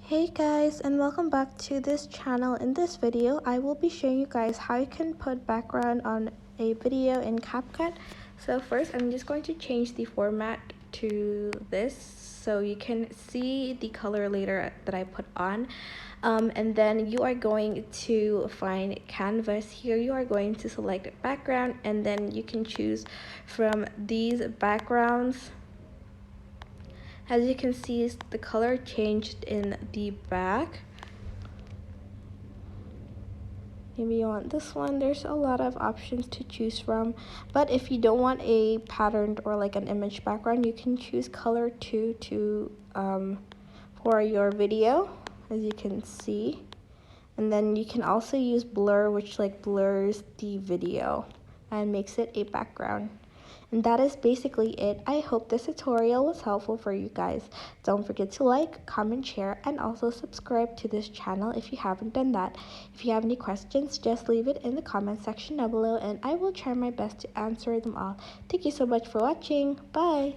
Hey guys, and welcome back to this channel. In this video I will be showing you guys how you can put background on a video in CapCut. So first I'm just going to change the format to this so you can see the color later that I put on. And then you are going to find canvas. Here you are going to select background, and then you can choose from these backgrounds. As you can see, the color changed in the back. Maybe you want this one. There's a lot of options to choose from, but if you don't want a patterned or like an image background, you can choose color 2 for your video, as you can see. And then you can also use blur, which like blurs the video and makes it a background. And that is basically it. I hope this tutorial was helpful for you guys. Don't forget to like, comment, share, and also subscribe to this channel if you haven't done that. If you have any questions, just leave it in the comment section down below and I will try my best to answer them all. Thank you so much for watching. Bye!